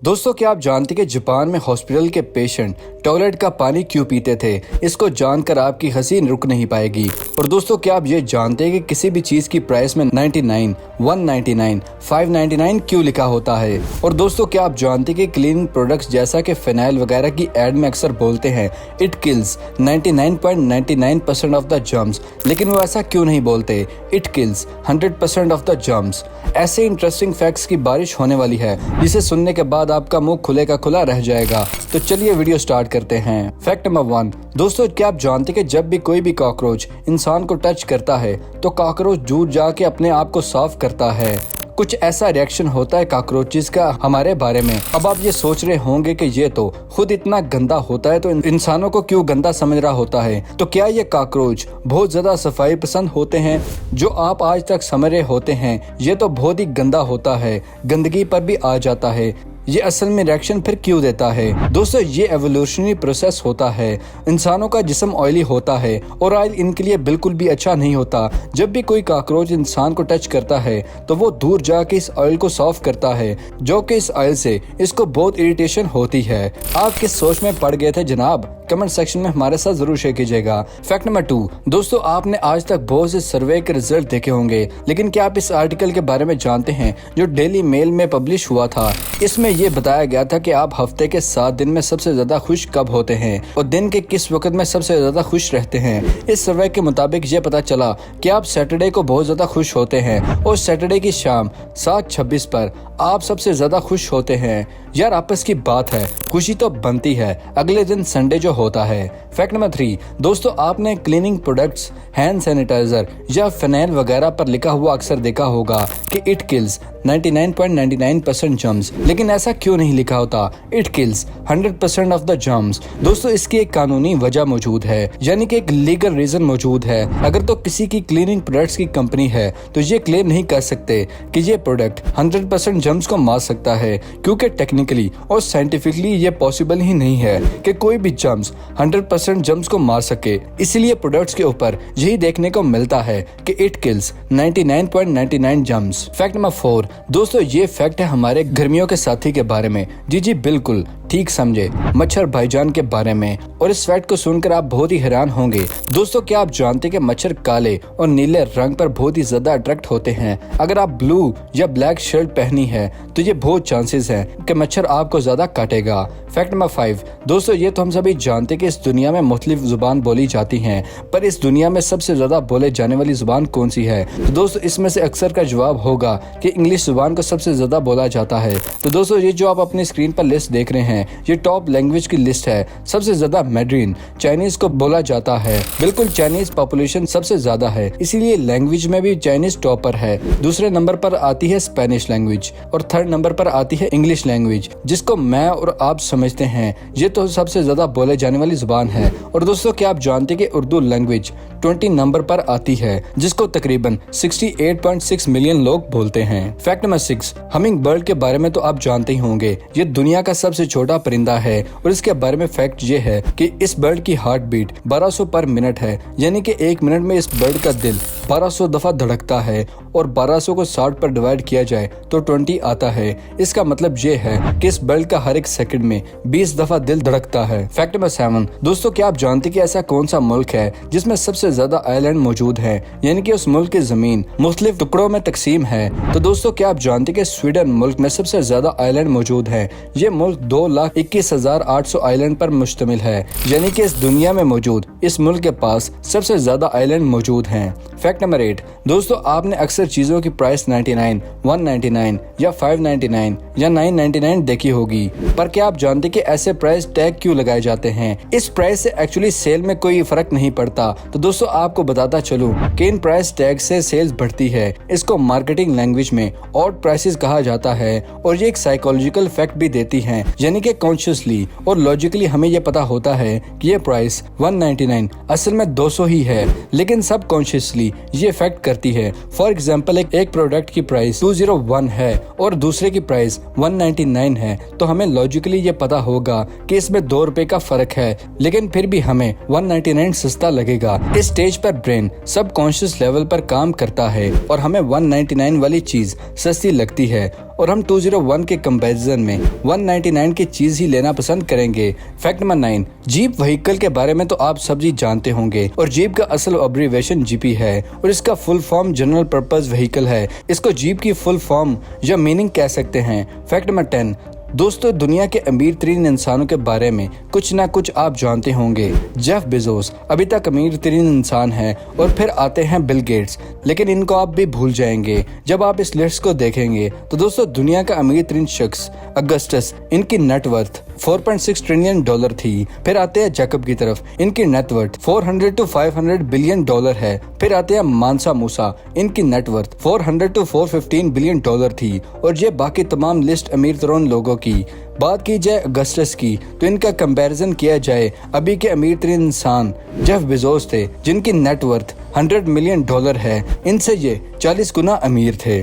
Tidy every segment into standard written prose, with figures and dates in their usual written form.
दोस्तों, क्या आप जानते कि जापान में हॉस्पिटल के पेशेंट टॉयलेट का पानी क्यों पीते थे? इसको जानकर आपकी हंसी रुक नहीं पाएगी। और दोस्तों, क्या आप ये जानते हैं कि किसी भी चीज की प्राइस में 99, 199, 599 क्यों लिखा होता है? और दोस्तों, क्या आप जानते हैं कि क्लीनिंग प्रोडक्ट्स जैसा कि फिनाइल वगैरह की एड में अक्सर बोलते हैं it kills 99.99% of the germs, लेकिन वो ऐसा क्यों नहीं बोलते it kills 100% of the germs? ऐसे इंटरेस्टिंग फैक्ट्स की बारिश होने वाली है जिसे सुनने के बाद आपका मुंह खुले का खुला रह जाएगा। तो चलिए वीडियो स्टार्ट करते हैं। फैक्ट नंबर 1, दोस्तों, क्या आप जानते हैं कि जब भी कोई भी कॉकरोच इंसान को टच करता है तो कॉकरोच दूर जाके अपने आप को साफ करता है। कुछ ऐसा रिएक्शन होता है कॉकरोचेस का हमारे बारे में। अब आप ये सोच रहे होंगे कि ये तो खुद इतना गंदा होता है तो इंसानों को क्यों गंदा समझ रहा होता है? तो क्या ये कॉकरोच बहुत ज्यादा सफाई पसंद होते हैं? जो आप आज तक समझ रहे होते हैं ये तो बहुत ही गंदा होता है, गंदगी पर भी आ जाता है। ये असल में रिएक्शन फिर क्यों देता है? दोस्तों, ये एवोल्यूशनरी प्रोसेस होता है। इंसानों का जिस्म ऑयली होता है और ऑयल इनके लिए बिल्कुल भी अच्छा नहीं होता। जब भी कोई कॉकरोच इंसान को टच करता है तो वो दूर जाके इस ऑयल को साफ करता है, जो कि इस ऑयल से इसको बहुत इरिटेशन होती है। आप किस सोच में पड़ गए थे जनाब? कमेंट सेक्शन में हमारे साथ जरूर शेयर कीजिएगा। फैक्ट नंबर 2, दोस्तों, आपने आज तक बहुत से सर्वे के रिजल्ट देखे होंगे, लेकिन क्या आप इस आर्टिकल के बारे में जानते हैं जो डेली मेल में पब्लिश हुआ था? इसमें ये बताया गया था कि आप हफ्ते के 7 दिन में सबसे ज्यादा खुश कब होते हैं और दिन के किस वक्त में सबसे ज्यादा खुश रहते हैं। इस सर्वे के मुताबिक ये पता चला कि आप सैटरडे को बहुत ज्यादा खुश होते हैं और सैटरडे की शाम 7:26 पर आप सबसे ज्यादा खुश होते हैं। यार, आपस की बात है, खुशी तो बनती है अगले दिन संडे जो होता है। फैक्ट नंबर 3, दोस्तों, आपने क्लीनिंग प्रोडक्ट्स, हैंड सैनिटाइजर या फिनाइल वगैरह पर लिखा हुआ अक्सर देखा होगा कि इट किल्स 99.99% जर्म्स, लेकिन ऐसा क्यों नहीं लिखा होता it kills 100% of the germs? दोस्तों, इसकी एक कानूनी वजह मौजूद है, यानी कि एक लीगल रीजन मौजूद है। अगर तो किसी की क्लीनिंग प्रोडक्ट्स की कंपनी है तो ये क्लेम नहीं कर सकते कि ये प्रोडक्ट 100% जर्म्स को मार सकता है, क्योंकि टेक्निकली और साइंटिफिकली ये पॉसिबल ही नहीं है कि कोई भी जर्म्स 100% जर्म्स को मार सके। इसीलिए प्रोडक्ट्स के ऊपर यही देखने को मिलता है कि it kills 99.99 germs. Fact number 4, दोस्तों, ये फैक्ट है हमारे गर्मियों के साथी के बारे में। जी बिल्कुल ठीक समझे, मच्छर भाईजान के बारे में। और इस फैक्ट को सुनकर आप बहुत ही हैरान होंगे। दोस्तों, क्या आप जानते हैं कि मच्छर काले और नीले रंग पर बहुत ही ज्यादा अट्रैक्ट होते हैं? अगर आप ब्लू या ब्लैक शर्ट पहनी है तो ये बहुत चांसेस हैं कि मच्छर आपको ज्यादा काटेगा। फैक्ट नंबर 5, दोस्तों, ये तो हम सभी जानते हैं कि इस दुनिया में मुख्तलिफ जुबान बोली जाती हैं, पर इस दुनिया में सबसे ज्यादा बोले जाने वाली जुबान कौन सी है? तो दोस्तों, इसमें से अक्सर का जवाब होगा कि इंग्लिश जुबान को सबसे ज्यादा बोला जाता है। तो दोस्तों, ये जो आप अपनी स्क्रीन पर लिस्ट देख रहे हैं ये टॉप लैंग्वेज की लिस्ट है। सबसे ज्यादा मैंड्रीन चाइनीज को बोला जाता है। बिल्कुल, चाइनीज पॉपुलेशन सबसे ज्यादा है, इसीलिए लैंग्वेज में भी चाइनीज टॉपर है। दूसरे नंबर पर आती है स्पेनिश लैंग्वेज और थर्ड नंबर पर आती है इंग्लिश लैंग्वेज, जिसको मैं और आप समझते हैं ये तो सबसे ज्यादा बोले जाने वाली जुबान है। और दोस्तों, क्या आप जानते हैं कि उर्दू लैंग्वेज 20 नंबर पर आती है, जिसको तकरीबन 68.6 मिलियन लोग बोलते हैं। फैक्ट नंबर 6, हमिंग बर्ड के बारे में तो आप जानते ही होंगे। ये दुनिया का सबसे छोटा परिंदा है और इसके बारे में फैक्ट ये है कि इस बर्ड की हार्ट बीट 1200 पर मिनट है, यानी कि 1 मिनट में इस बर्ड का दिल 1200 दफा धड़कता है और 1200 को 60 पर डिवाइड किया जाए तो 20 आता है। इसका मतलब ये है कि इस बर्ड का हर एक सेकंड में 20 दफा दिल धड़कता है। फैक्ट नंबर 7, दोस्तों, क्या आप जानते हैं कि ऐसा कौन सा मुल्क है जिसमें सबसे ज्यादा आइलैंड मौजूद है, यानी कि उस मुल्क की जमीन मुख्तलिफ टुकड़ों में तकसीम है? तो दोस्तों, क्या आप जानते हैं कि स्वीडन मुल्क में सबसे ज्यादा आइलैंड मौजूद है? ये मुल्क 2,21,800 आइलैंड पर मुश्तमिल है, यानी कि इस दुनिया में मौजूद इस मुल्क के पास सबसे ज्यादा आइलैंड मौजूद हैं। फैक्ट नंबर 8, दोस्तों, आपने अक्सर चीजों की प्राइस 99, 199 या 599 या 999 देखी होगी, पर क्या आप जानते कि ऐसे प्राइस टैग क्यों लगाए जाते हैं? इस प्राइस से एक्चुअली सेल में कोई फर्क नहीं पड़ता। तो दोस्तों, आपको बताता चलूं कि इन प्राइस टैग से सेल्स बढ़ती है। इसको मार्केटिंग लैंग्वेज में ऑड प्राइसेस कहा जाता है और ये एक साइकोलॉजिकल फैक्ट भी देती है, यानी कि कॉन्शियसली और लॉजिकली हमें ये पता होता है कि ये प्राइस 199 असल में 200 ही है, लेकिन सब कॉन्शियसली ये फैक्ट करती है। फॉर एग्जाम्पल, एक प्रोडक्ट की प्राइस 201 है और दूसरे की प्राइस 199 है, तो हमें लॉजिकली ये पता होगा कि इसमें 2 रुपए का फर्क है, लेकिन फिर भी हमें 199 सस्ता लगेगा। इस स्टेज पर ब्रेन सब कॉन्शियस लेवल पर काम करता है और हमें 199 वाली चीज सस्ती लगती है और हम 201 के कंपैरिजन में 199 की चीज ही लेना पसंद करेंगे। फैक्ट नंबर 9, जीप व्हीकल के बारे में तो आप सब जी जानते होंगे और जीप का असल अब्रीविएशन जीपी है और इसका full form general purpose vehicle है। इसको जीप की फुल फॉर्म या मीनिंग कह सकते हैं। फैक्ट नंबर 10, दोस्तों दुनिया के अमीर तरीन इंसानों के बारे में कुछ ना कुछ आप जानते होंगे। जेफ बेजोस अभी तक अमीर तरीन इंसान है और फिर आते हैं बिल गेट्स, लेकिन इनको आप भी भूल जाएंगे जब आप इस लिस्ट को देखेंगे। तो दोस्तों दुनिया का अमीर तरीन शख्स अगस्टस, इनकी नेटवर्थ 4.6 ट्रिलियन डॉलर थी। फिर आते हैं जैकब की तरफ, इनकी नेटवर्थ 400 to 500 बिलियन डॉलर है। फिर आते हैं मानसा मूसा, इनकी नेटवर्थ 400 to 415 बिलियन डॉलर थी। और ये बाकी तमाम लिस्ट अमीर तरीन लोगों की बात की जाए अगस्टस की, तो इनका कंपैरिजन किया जाए अभी के अमीर तरीन इंसान जेफ बेजोस थे, जिनकी नेटवर्थ 100 मिलियन डॉलर है। इनसे ये 40 गुना अमीर थे।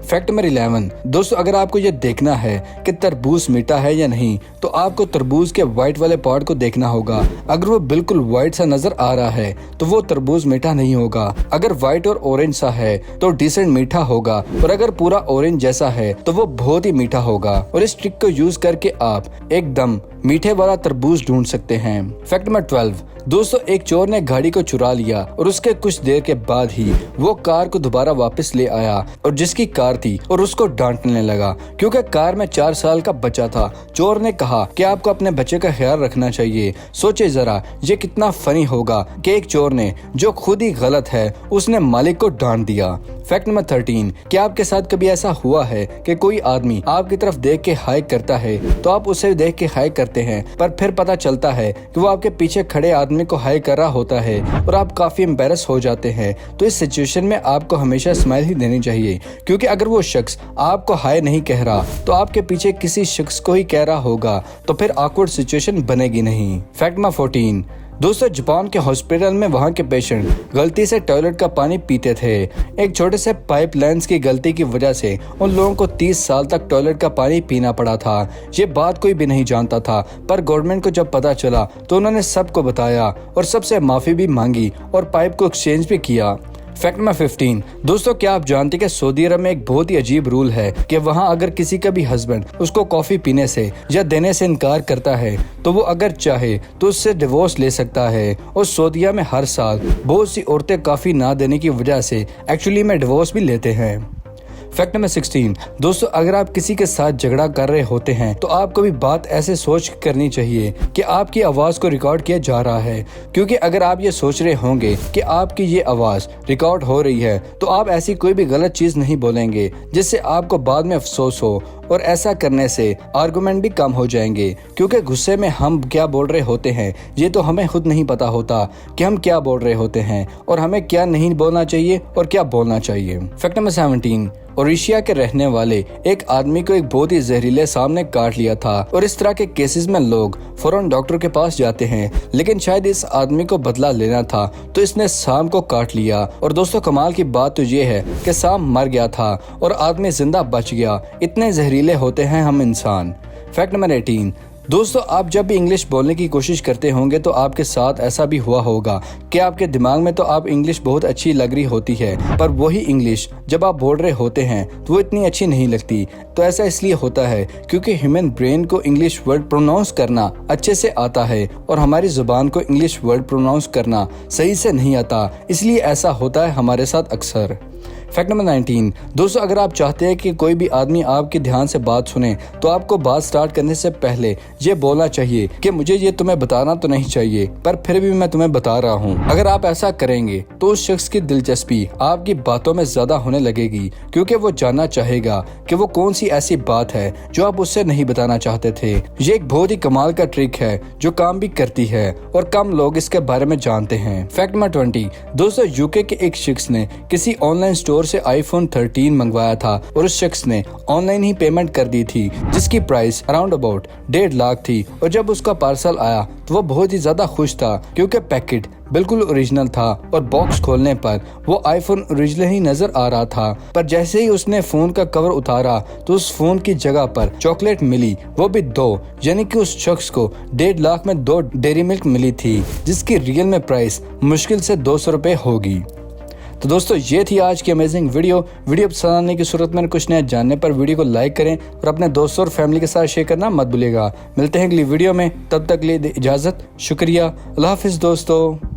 फैक्ट नंबर 11, दोस्तों अगर आपको ये देखना है कि तरबूज मीठा है या नहीं, तो आपको तरबूज के व्हाइट वाले पार्ट को देखना होगा। अगर वो बिल्कुल व्हाइट सा नजर आ रहा है तो वो तरबूज मीठा नहीं होगा। अगर व्हाइट और ऑरेंज सा है तो डिसेंट मीठा होगा, और अगर पूरा ऑरेंज जैसा है तो वो बहुत ही मीठा होगा। और इस ट्रिक को यूज करके आप एकदम मीठे वाला तरबूज ढूंढ सकते हैं। फैक्ट नंबर 12, दोस्तों एक चोर ने गाड़ी को चुरा लिया और उसके कुछ देर के बाद ही वो कार को दोबारा वापस ले आया और जिसकी कार थी और उसको डांटने लगा क्योंकि कार में 4 साल का बच्चा था। चोर ने कहा कि आपको अपने बच्चे का ख्याल रखना चाहिए। सोचे जरा ये कितना फनी होगा कि एक चोर ने जो खुद ही गलत है उसने मालिक को डांट दिया। फैक्ट नंबर 13, क्या आपके साथ कभी ऐसा हुआ है कि कोई आदमी आपकी तरफ देख के हाय करता है तो आप उसे देख के हाय करते हैं, पर फिर पता चलता है कि वो आपके पीछे खड़े आदमी को हाय कर रहा होता है और आप काफी एम्बेरस हो जाते हैं। तो इस सिचुएशन में आपको हमेशा स्माइल ही देनी चाहिए, क्योंकि अगर वो शख्स आपको हाय नहीं कह रहा तो आपके पीछे किसी शख्स को ही कह रहा होगा, तो फिर ऑकवर्ड सिचुएशन बनेगी नहीं। फैक्ट नंबर 14, दोस्तों जापान के हॉस्पिटल में वहां के पेशेंट गलती से टॉयलेट का पानी पीते थे। एक छोटे से पाइप लाइन्स की गलती की वजह से उन लोगों को 30 साल तक टॉयलेट का पानी पीना पड़ा था। ये बात कोई भी नहीं जानता था, पर गवर्नमेंट को जब पता चला तो उन्होंने सबको बताया और सबसे माफी भी मांगी और पाइप को एक्सचेंज भी किया। फैक्ट नंबर 15, दोस्तों क्या आप जानते हैं कि सऊदी अरब में एक बहुत ही अजीब रूल है कि वहाँ अगर किसी का भी हस्बैंड उसको कॉफी पीने से या देने से इनकार करता है तो वो अगर चाहे तो उससे डिवोर्स ले सकता है। और सऊदीया में हर साल बहुत सी औरतें कॉफी ना देने की वजह से एक्चुअली में डिवोर्स भी लेते हैं। फैक्ट नंबर 16, दोस्तों अगर आप किसी के साथ झगड़ा कर रहे होते हैं तो आपको भी बात ऐसे सोच करनी चाहिए कि आपकी आवाज को रिकॉर्ड किया जा रहा है, क्योंकि अगर आप ये सोच रहे होंगे कि आपकी ये आवाज रिकॉर्ड हो रही है तो आप ऐसी कोई भी गलत चीज नहीं बोलेंगे जिससे आपको बाद में अफसोस हो। और ऐसा करने से आर्गुमेंट भी कम हो जाएंगे, क्योंकि गुस्से में हम क्या बोल रहे होते हैं ये तो हमें खुद नहीं पता होता कि हम क्या बोल रहे होते हैं और हमें क्या नहीं बोलना चाहिए और क्या बोलना चाहिए। फैक्ट नंबर 17, ओडिशा के रहने वाले एक आदमी को एक बहुत ही जहरीले सांप ने काट लिया था और इस तरह के केसेस में लोग फौरन डॉक्टर के पास जाते हैं, लेकिन शायद इस आदमी को बदला लेना था तो इसने सांप को काट लिया। और दोस्तों कमाल की बात तो ये है कि सांप मर गया था और आदमी जिंदा बच गया। इतने जहरीले होते हैं हम इंसान। फैक्ट नंबर 18, दोस्तों आप जब भी इंग्लिश बोलने की कोशिश करते होंगे तो आपके साथ ऐसा भी हुआ होगा कि आपके दिमाग में तो आप इंग्लिश बहुत अच्छी लग रही होती है, पर वही इंग्लिश जब आप बोल रहे होते हैं तो वो इतनी अच्छी नहीं लगती। तो ऐसा इसलिए होता है क्योंकि ह्यूमन ब्रेन को इंग्लिश वर्ड प्रोनाउंस करना अच्छे से आता है और हमारी जुबान को इंग्लिश वर्ड प्रोनाउंस करना सही से नहीं आता, इसलिए ऐसा होता है हमारे साथ अक्सर। फैक्ट नंबर 19, दोस्तों अगर आप चाहते हैं कि कोई भी आदमी आपके ध्यान से बात सुने तो आपको बात स्टार्ट करने से पहले ये बोलना चाहिए कि मुझे ये तुम्हें बताना तो नहीं चाहिए, पर फिर भी मैं तुम्हें बता रहा हूँ। अगर आप ऐसा करेंगे तो उस शख्स की दिलचस्पी आपकी बातों में ज्यादा होने लगेगी, क्योंकि वो जानना चाहेगा कि वो कौन सी ऐसी बात है जो आप उससे नहीं बताना चाहते थे। ये एक बहुत ही कमाल का ट्रिक है जो काम भी करती है और कम लोग इसके बारे में जानते हैं। फैक्ट नंबर 20, दोस्तों यूके के एक शख्स ने किसी ऑनलाइन स्टोर से iPhone 13 मंगवाया था और उस शख्स ने ऑनलाइन ही पेमेंट कर दी थी, जिसकी प्राइस अराउंड अबाउट 1.5 लाख थी। और जब उसका पार्सल आया तो वो बहुत ही ज्यादा खुश था, क्योंकि पैकेट बिल्कुल ओरिजिनल था और बॉक्स खोलने पर वो आईफोन ओरिजिनल ही नजर आ रहा था। पर जैसे ही उसने फोन का कवर उतारा तो उस फोन की जगह पर चॉकलेट मिली, वो भी 2, यानी कि उस शख्स को 1.5 लाख में 2 डेयरी मिल्क मिली थी, जिसकी रियल में प्राइस मुश्किल से 200 रुपए होगी। तो दोस्तों ये थी आज की अमेजिंग वीडियो पसंद आने की सूरत में कुछ नया जानने पर वीडियो को लाइक करें और अपने दोस्तों और फैमिली के साथ शेयर करना मत भूलिएगा। मिलते हैं अगली वीडियो में, तब तक के लिए इजाज़त, शुक्रिया, अल्लाह हाफिज़ दोस्तों।